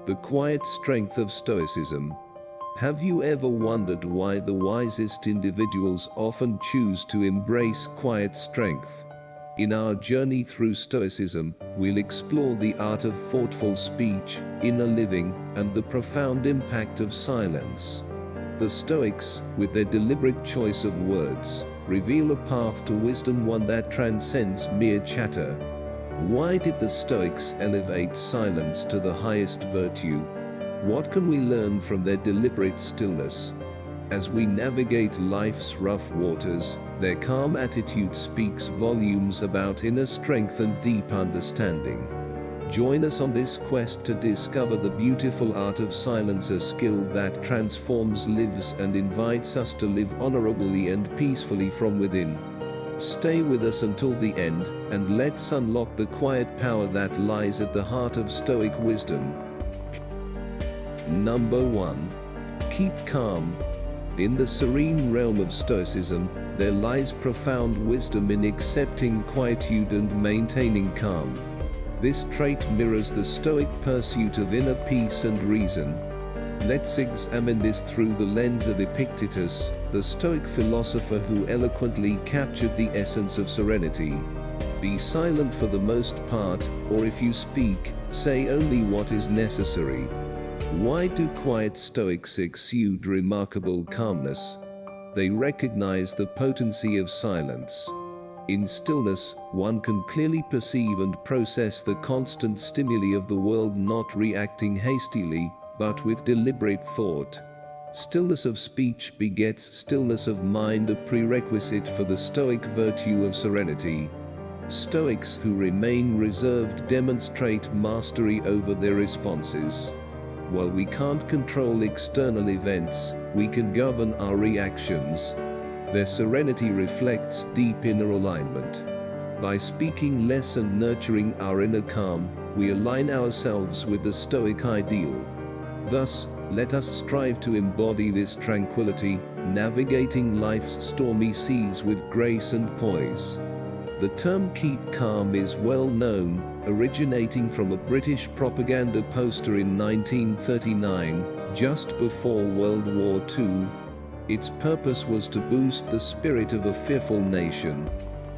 The quiet strength of Stoicism. Have you ever wondered why the wisest individuals often choose to embrace quiet strength? In our journey through Stoicism, we'll explore the art of thoughtful speech, inner living, and the profound impact of silence. The Stoics, with their deliberate choice of words, reveal a path to wisdom, one that transcends mere chatter. Why did the Stoics elevate silence to the highest virtue? What can we learn from their deliberate stillness? As we navigate life's rough waters, their calm attitude speaks volumes about inner strength and deep understanding. Join us on this quest to discover the beautiful art of silence, a skill that transforms lives and invites us to live honorably and peacefully from within. Stay with us until the end, and let's unlock the quiet power that lies at the heart of Stoic wisdom. Number 1. Keep calm. In the serene realm of Stoicism, there lies profound wisdom in accepting quietude and maintaining calm. This trait mirrors the Stoic pursuit of inner peace and reason. Let's examine this through the lens of Epictetus, the Stoic philosopher who eloquently captured the essence of serenity. Be silent for the most part, or if you speak, say only what is necessary. Why do quiet Stoics exude remarkable calmness? They recognize the potency of silence. In stillness, one can clearly perceive and process the constant stimuli of the world, not reacting hastily, but with deliberate thought. Stillness of speech begets stillness of mind, a prerequisite for the Stoic virtue of serenity. Stoics who remain reserved demonstrate mastery over their responses. While we can't control external events, we can govern our reactions. Their serenity reflects deep inner alignment. By speaking less and nurturing our inner calm, we align ourselves with the Stoic ideal. Thus, let us strive to embody this tranquility, navigating life's stormy seas with grace and poise. The term "keep calm" is well known, originating from a British propaganda poster in 1939, just before World War II. Its purpose was to boost the spirit of a fearful nation.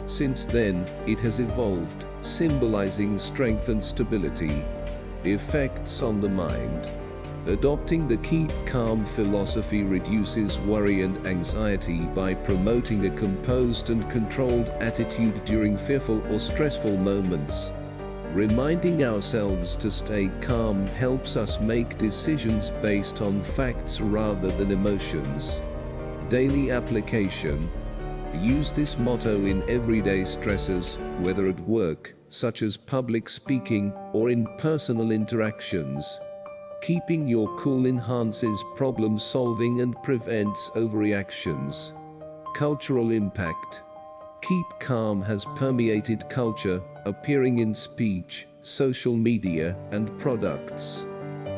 Since then, it has evolved, symbolizing strength and stability. Effects on the mind. Adopting the keep calm philosophy reduces worry and anxiety by promoting a composed and controlled attitude during fearful or stressful moments. Reminding ourselves to stay calm helps us make decisions based on facts rather than emotions. Daily application. Use this motto in everyday stresses, whether at work, such as public speaking, or in personal interactions. Keeping your cool enhances problem solving and prevents overreactions. Cultural impact. Keep calm has permeated culture, appearing in speech, social media, and products.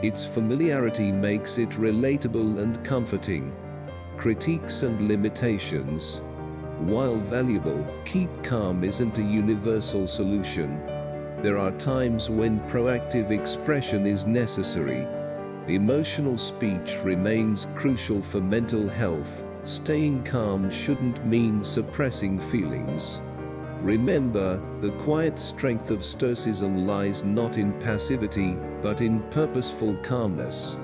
Its familiarity makes it relatable and comforting. Critiques and limitations. While valuable, keep calm isn't a universal solution. There are times when proactive expression is necessary. Emotional speech remains crucial for mental health. Staying calm shouldn't mean suppressing feelings. Remember, the quiet strength of Stoicism lies not in passivity, but in purposeful calmness.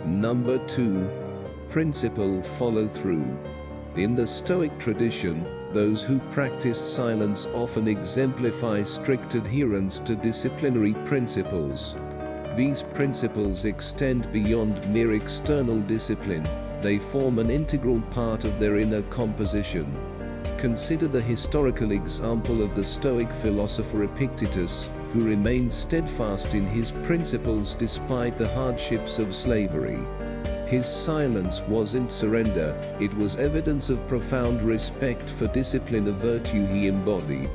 Number 2. Principle follow through. In the Stoic tradition, those who practice silence often exemplify strict adherence to disciplinary principles. These principles extend beyond mere external discipline. They form an integral part of their inner composition. Consider the historical example of the Stoic philosopher Epictetus, who remained steadfast in his principles despite the hardships of slavery. His silence wasn't surrender, it was evidence of profound respect for discipline, a virtue he embodied.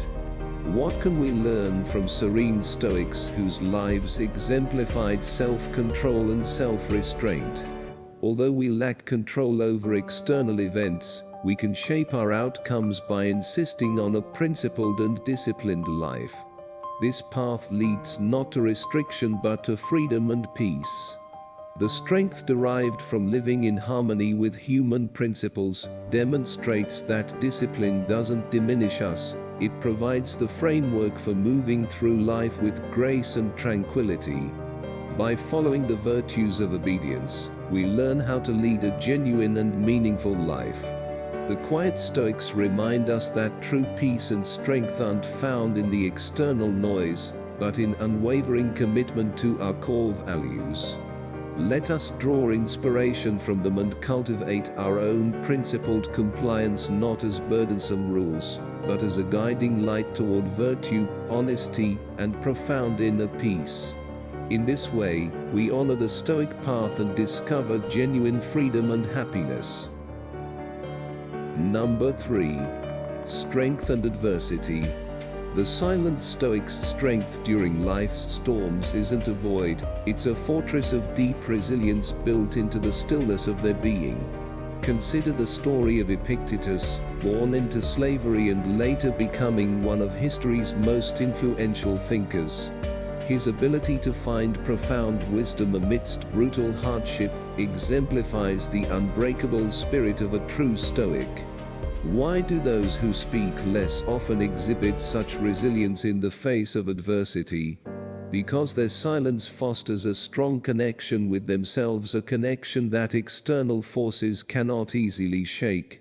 What can we learn from serene Stoics whose lives exemplified self-control and self-restraint? Although we lack control over external events, we can shape our outcomes by insisting on a principled and disciplined life. This path leads not to restriction but to freedom and peace. The strength derived from living in harmony with human principles demonstrates that discipline doesn't diminish us, it provides the framework for moving through life with grace and tranquility. By following the virtues of obedience, we learn how to lead a genuine and meaningful life. The quiet Stoics remind us that true peace and strength aren't found in the external noise, but in unwavering commitment to our core values. Let us draw inspiration from them and cultivate our own principled compliance, not as burdensome rules, but as a guiding light toward virtue, honesty, and profound inner peace. In this way, we honor the Stoic path and discover genuine freedom and happiness. Number 3. Strength and adversity. The silent Stoic's strength during life's storms isn't a void, it's a fortress of deep resilience built into the stillness of their being. Consider the story of Epictetus, born into slavery and later becoming one of history's most influential thinkers. His ability to find profound wisdom amidst brutal hardship exemplifies the unbreakable spirit of a true Stoic. Why do those who speak less often exhibit such resilience in the face of adversity? Because their silence fosters a strong connection with themselves, a connection that external forces cannot easily shake.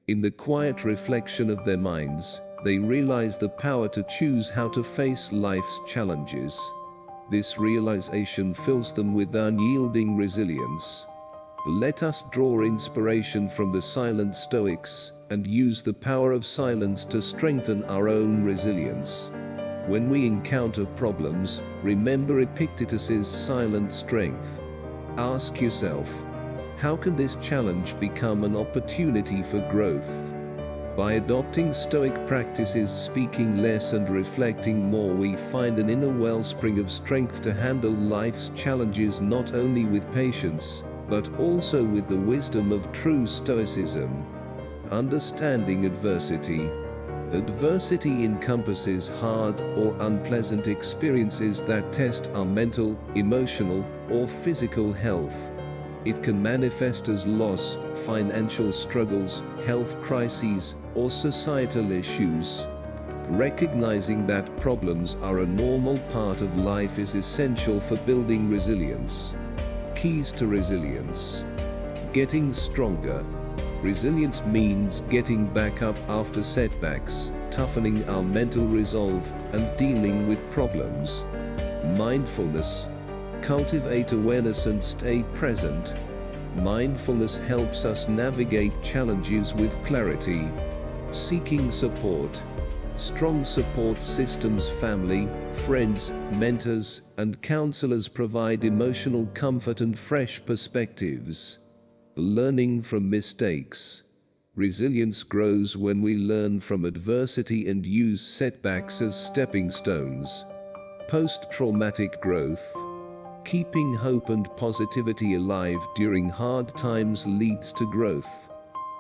In the quiet reflection of their minds, they realize the power to choose how to face life's challenges. This realization fills them with unyielding resilience. Let us draw inspiration from the silent Stoics and use the power of silence to strengthen our own resilience. When we encounter problems, remember Epictetus's silent strength. Ask yourself, how can this challenge become an opportunity for growth? By adopting Stoic practices, speaking less and reflecting more, we find an inner wellspring of strength to handle life's challenges not only with patience, but also with the wisdom of true Stoicism. Understanding adversity. Adversity encompasses hard or unpleasant experiences that test our mental, emotional, or physical health. It can manifest as loss, financial struggles, health crises, or societal issues. Recognizing that problems are a normal part of life is essential for building resilience. Keys to resilience. Getting stronger. Resilience means getting back up after setbacks, toughening our mental resolve, and dealing with problems. Mindfulness. Cultivate awareness and stay present. Mindfulness helps us navigate challenges with clarity. Seeking support. Strong support systems, family, friends, mentors, and counselors provide emotional comfort and fresh perspectives. Learning from mistakes. Resilience grows when we learn from adversity and use setbacks as stepping stones. Post-traumatic growth. Keeping hope and positivity alive during hard times leads to growth.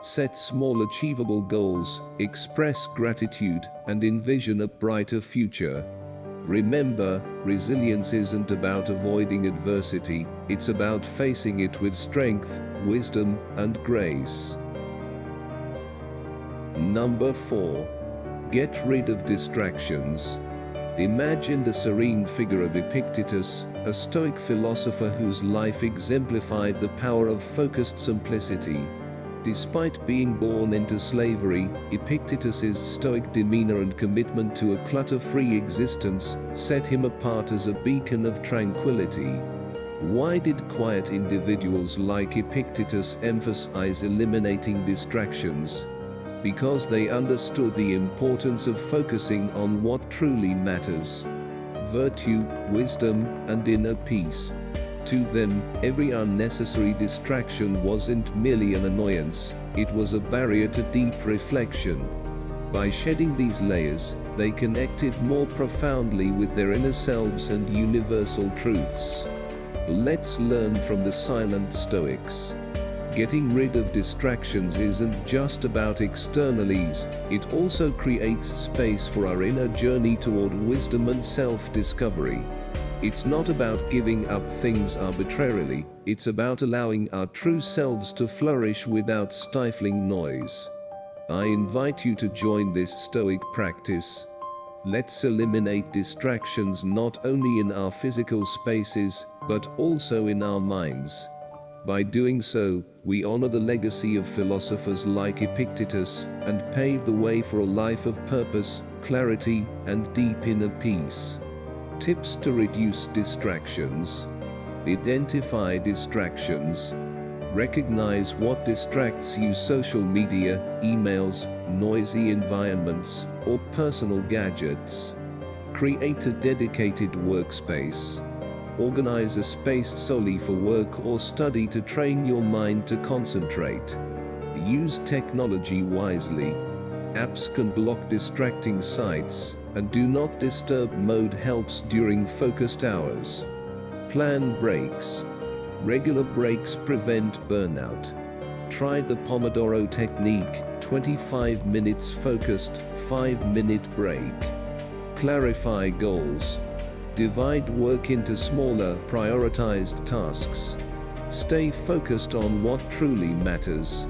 Set small achievable goals, express gratitude, and envision a brighter future. Remember, resilience isn't about avoiding adversity, it's about facing it with strength, wisdom, and grace. Number 4. Get rid of distractions. Imagine the serene figure of Epictetus, a Stoic philosopher whose life exemplified the power of focused simplicity. Despite being born into slavery, Epictetus's Stoic demeanor and commitment to a clutter-free existence set him apart as a beacon of tranquility. Why did quiet individuals like Epictetus emphasize eliminating distractions? Because they understood the importance of focusing on what truly matters: virtue, wisdom, and inner peace. To them, every unnecessary distraction wasn't merely an annoyance, it was a barrier to deep reflection. By shedding these layers, they connected more profoundly with their inner selves and universal truths. Let's learn from the silent Stoics. Getting rid of distractions isn't just about externalities, it also creates space for our inner journey toward wisdom and self-discovery. It's not about giving up things arbitrarily, it's about allowing our true selves to flourish without stifling noise. I invite you to join this Stoic practice. Let's eliminate distractions not only in our physical spaces, but also in our minds. By doing so, we honor the legacy of philosophers like Epictetus, and pave the way for a life of purpose, clarity, and deep inner peace. Tips to reduce distractions. Identify distractions. Recognize what distracts you: social media, emails, noisy environments, or personal gadgets. Create a dedicated workspace. Organize a space solely for work or study to train your mind to concentrate. Use technology wisely. Apps can block distracting sites, and do not disturb mode helps during focused hours. Plan breaks. Regular breaks prevent burnout. Try the Pomodoro technique: 25 minutes focused, 5-minute break. Clarify goals. Divide work into smaller, prioritized tasks. Stay focused on what truly matters.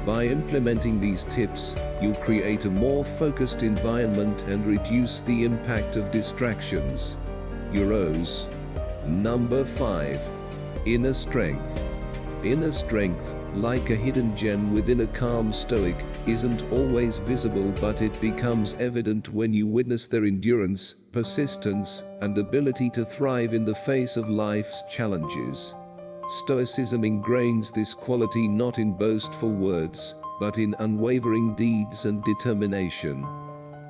By implementing these tips, you'll create a more focused environment and reduce the impact of distractions. Euros. Number 5. Inner strength. Inner strength, like a hidden gem within a calm Stoic, isn't always visible, but it becomes evident when you witness their endurance, persistence, and ability to thrive in the face of life's challenges. Stoicism ingrains this quality not in boastful words, but in unwavering deeds and determination.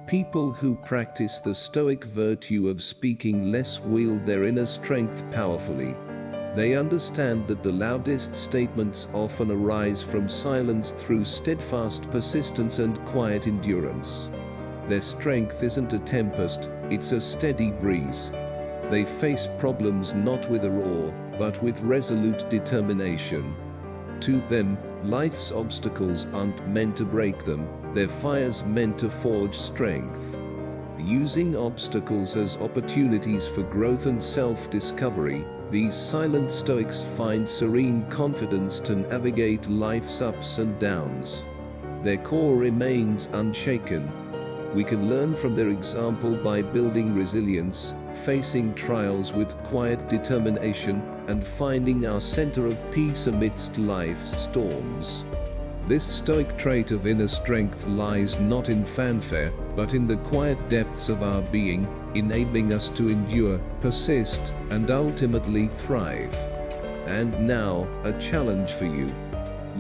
People who practice the Stoic virtue of speaking less wield their inner strength powerfully. They understand that the loudest statements often arise from silence through steadfast persistence and quiet endurance. Their strength isn't a tempest, it's a steady breeze. They face problems not with a roar, but with resolute determination. To them, life's obstacles aren't meant to break them, they're fires meant to forge strength. Using obstacles as opportunities for growth and self-discovery, these silent Stoics find serene confidence to navigate life's ups and downs. Their core remains unshaken. We can learn from their example by building resilience, facing trials with quiet determination, and finding our center of peace amidst life's storms. This Stoic trait of inner strength lies not in fanfare, but in the quiet depths of our being, enabling us to endure, persist, and ultimately thrive. And now, a challenge for you.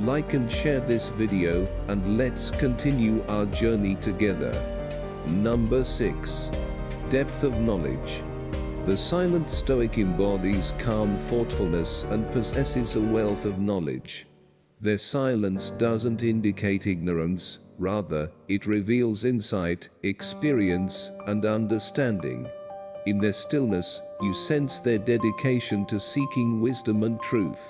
Like and share this video, and let's continue our journey together. Number 6. Depth of knowledge. The silent Stoic embodies calm thoughtfulness and possesses a wealth of knowledge. Their silence doesn't indicate ignorance, rather, it reveals insight, experience, and understanding. In their stillness, you sense their dedication to seeking wisdom and truth.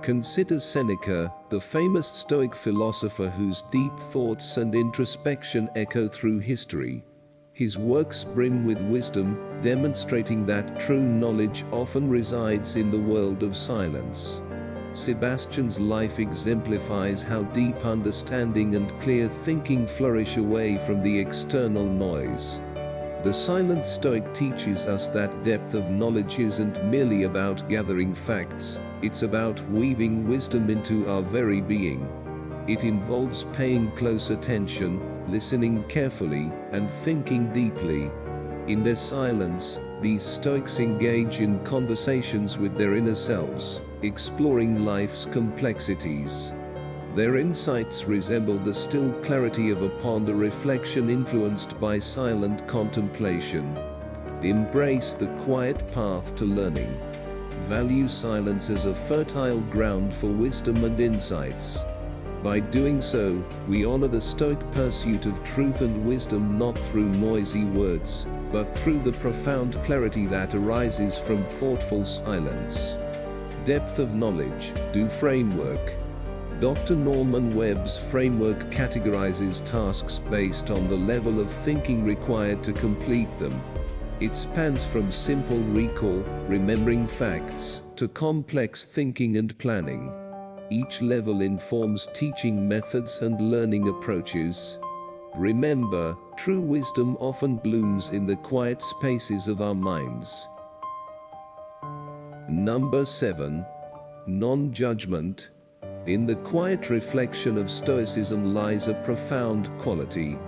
Consider Seneca, the famous Stoic philosopher whose deep thoughts and introspection echo through history. His works brim with wisdom, demonstrating that true knowledge often resides in the world of silence. Sebastian's life exemplifies how deep understanding and clear thinking flourish away from the external noise. The silent Stoic teaches us that depth of knowledge isn't merely about gathering facts, it's about weaving wisdom into our very being. It involves paying close attention, listening carefully, and thinking deeply. In their silence, these Stoics engage in conversations with their inner selves, exploring life's complexities. Their insights resemble the still clarity of a pond, a reflection influenced by silent contemplation. Embrace the quiet path to learning. Value silence as a fertile ground for wisdom and insights. By doing so, we honor the Stoic pursuit of truth and wisdom not through noisy words, but through the profound clarity that arises from thoughtful silence. Depth of knowledge. Do framework. Dr. Norman Webb's framework categorizes tasks based on the level of thinking required to complete them. It spans from simple recall, remembering facts, to complex thinking and planning. Each level informs teaching methods and learning approaches. Remember, true wisdom often blooms in the quiet spaces of our minds. Number 7. Non-judgment. In the quiet reflection of Stoicism lies a profound quality: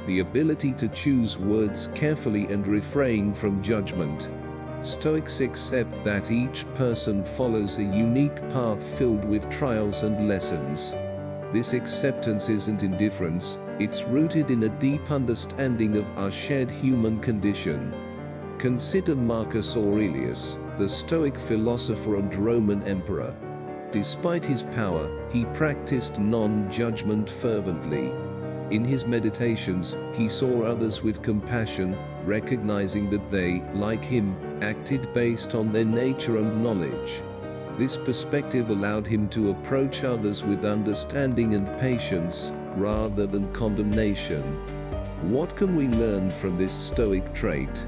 the ability to choose words carefully and refrain from judgment. Stoics accept that each person follows a unique path filled with trials and lessons. This acceptance isn't indifference, it's rooted in a deep understanding of our shared human condition. Consider Marcus Aurelius, the Stoic philosopher and Roman emperor. Despite his power, he practiced non-judgment fervently. In his meditations, he saw others with compassion, recognizing that they, like him, acted based on their nature and knowledge. This perspective allowed him to approach others with understanding and patience, rather than condemnation. What can we learn from this Stoic trait?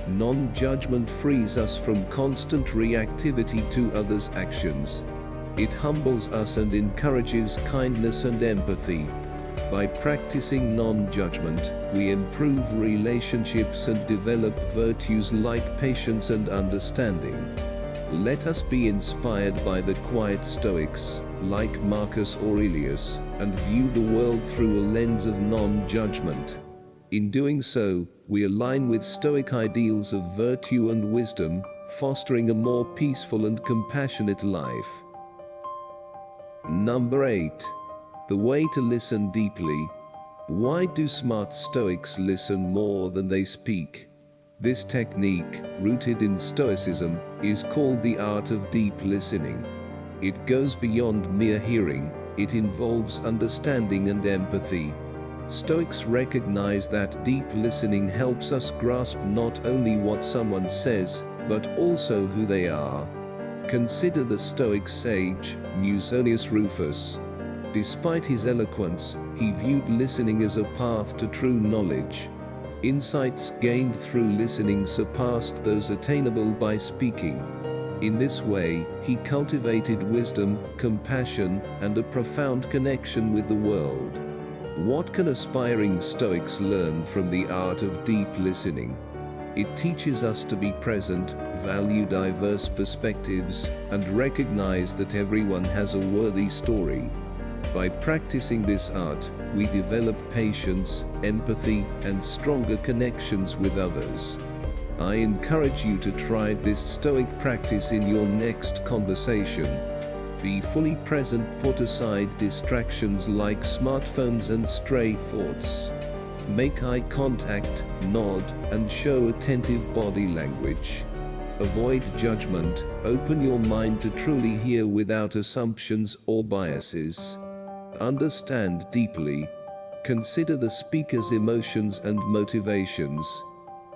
Non-judgment frees us from constant reactivity to others' actions. It humbles us and encourages kindness and empathy. By practicing non-judgment, we improve relationships and develop virtues like patience and understanding. Let us be inspired by the quiet Stoics, like Marcus Aurelius, and view the world through a lens of non-judgment. In doing so, we align with Stoic ideals of virtue and wisdom, fostering a more peaceful and compassionate life. Number 8. The way to listen deeply. Why do smart Stoics listen more than they speak? This technique, rooted in Stoicism, is called the art of deep listening. It goes beyond mere hearing, it involves understanding and empathy. Stoics recognize that deep listening helps us grasp not only what someone says, but also who they are. Consider the Stoic sage, Musonius Rufus. Despite his eloquence, he viewed listening as a path to true knowledge. Insights gained through listening surpassed those attainable by speaking. In this way, he cultivated wisdom, compassion, and a profound connection with the world. What can aspiring Stoics learn from the art of deep listening? It teaches us to be present, value diverse perspectives, and recognize that everyone has a worthy story. By practicing this art, we develop patience, empathy, and stronger connections with others. I encourage you to try this Stoic practice in your next conversation. Be fully present, put aside distractions like smartphones and stray thoughts. Make eye contact, nod, and show attentive body language. Avoid judgment, open your mind to truly hear without assumptions or biases. Understand deeply. Consider the speaker's emotions and motivations.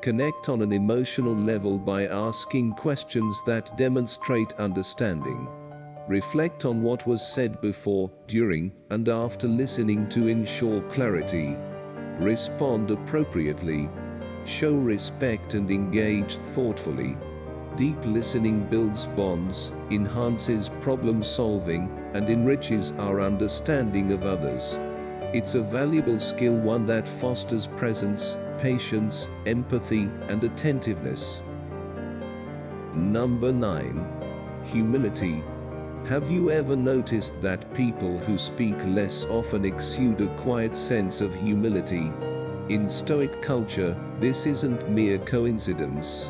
Connect on an emotional level by asking questions that demonstrate understanding. Reflect on what was said before, during, and after listening to ensure clarity. Respond appropriately. Show respect and engage thoughtfully. Deep listening builds bonds, enhances problem solving, and enriches our understanding of others. It's a valuable skill, one that fosters presence, patience, empathy, and attentiveness. Number 9. Humility. Have you ever noticed that people who speak less often exude a quiet sense of humility? In Stoic culture, this isn't mere coincidence.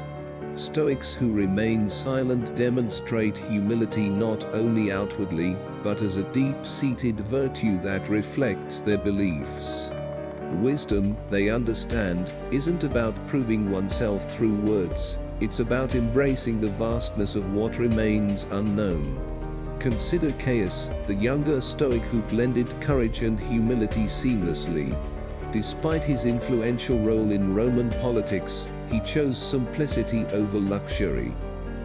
Stoics who remain silent demonstrate humility not only outwardly, but as a deep-seated virtue that reflects their beliefs. Wisdom, they understand, isn't about proving oneself through words, it's about embracing the vastness of what remains unknown. Consider Caius, the younger Stoic who blended courage and humility seamlessly. Despite his influential role in Roman politics, he chose simplicity over luxury.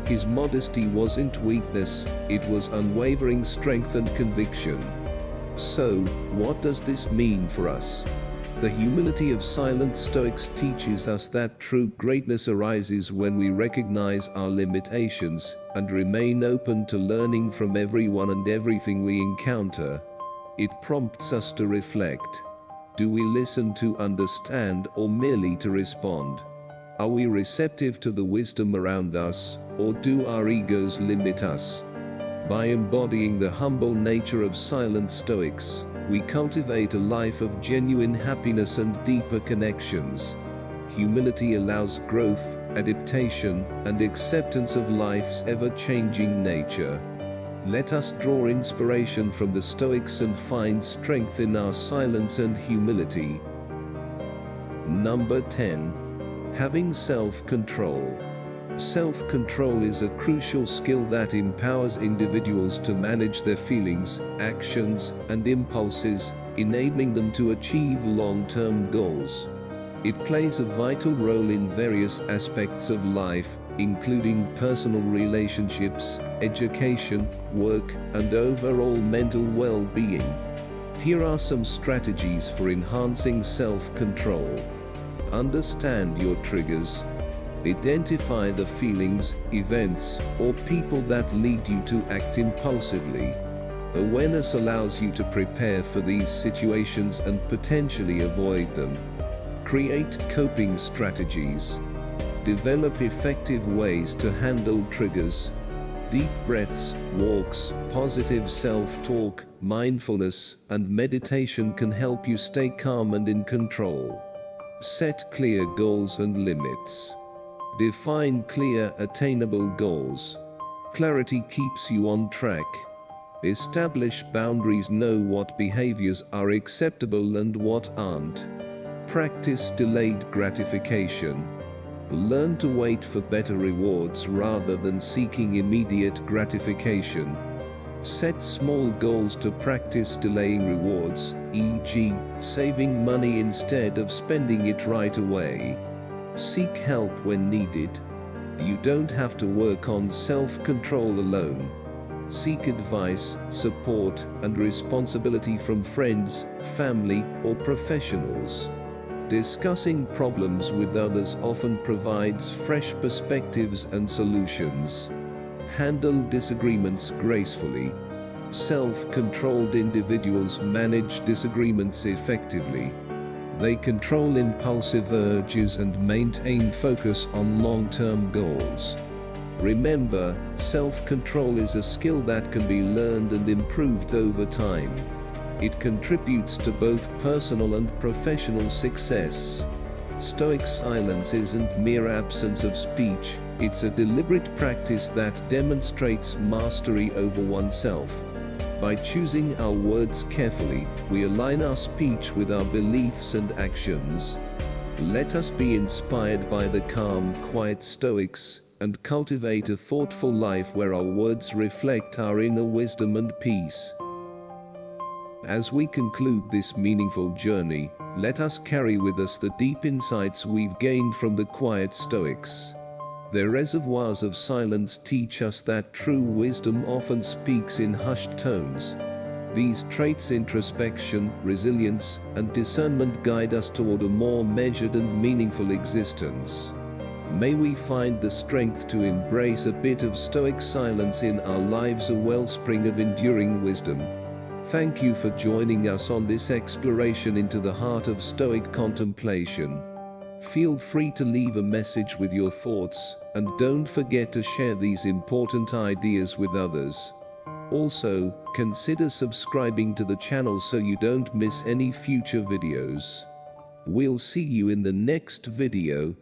His modesty wasn't weakness, it was unwavering strength and conviction. So, what does this mean for us? The humility of silent Stoics teaches us that true greatness arises when we recognize our limitations and remain open to learning from everyone and everything we encounter. It prompts us to reflect. Do we listen to understand or merely to respond? Are we receptive to the wisdom around us, or do our egos limit us? By embodying the humble nature of silent Stoics, we cultivate a life of genuine happiness and deeper connections. Humility allows growth, adaptation, and acceptance of life's ever-changing nature. Let us draw inspiration from the Stoics and find strength in our silence and humility. Number 10. Having self-control. Self-control is a crucial skill that empowers individuals to manage their feelings, actions, and impulses, enabling them to achieve long-term goals. It plays a vital role in various aspects of life, including personal relationships, education, work, and overall mental well-being. Here are some strategies for enhancing self-control. Understand your triggers. Identify the feelings, events, or people that lead you to act impulsively. Awareness allows you to prepare for these situations and potentially avoid them. Create coping strategies. Develop effective ways to handle triggers. Deep breaths, walks, positive self-talk, mindfulness, and meditation can help you stay calm and in control. Set clear goals and limits. Define clear, attainable goals. Clarity keeps you on track. Establish boundaries. Know what behaviors are acceptable and what aren't. Practice delayed gratification. Learn to wait for better rewards rather than seeking immediate gratification. Set small goals to practice delaying rewards, e.g., saving money instead of spending it right away. Seek help when needed. You don't have to work on self-control alone. Seek advice, support, and responsibility from friends, family, or professionals. Discussing problems with others often provides fresh perspectives and solutions. Handle disagreements gracefully. Self-controlled individuals manage disagreements effectively. They control impulsive urges and maintain focus on long-term goals. Remember, self-control is a skill that can be learned and improved over time. It contributes to both personal and professional success. Stoic silence isn't mere absence of speech, it's a deliberate practice that demonstrates mastery over oneself. By choosing our words carefully, we align our speech with our beliefs and actions. Let us be inspired by the calm, quiet Stoics, and cultivate a thoughtful life where our words reflect our inner wisdom and peace. As we conclude this meaningful journey, let us carry with us the deep insights we've gained from the quiet Stoics. Their reservoirs of silence teach us that true wisdom often speaks in hushed tones. These traits, introspection, resilience, and discernment, guide us toward a more measured and meaningful existence. May we find the strength to embrace a bit of Stoic silence in our lives, a wellspring of enduring wisdom. Thank you for joining us on this exploration into the heart of Stoic contemplation. Feel free to leave a message with your thoughts, and don't forget to share these important ideas with others. Also, consider subscribing to the channel so you don't miss any future videos. We'll see you in the next video.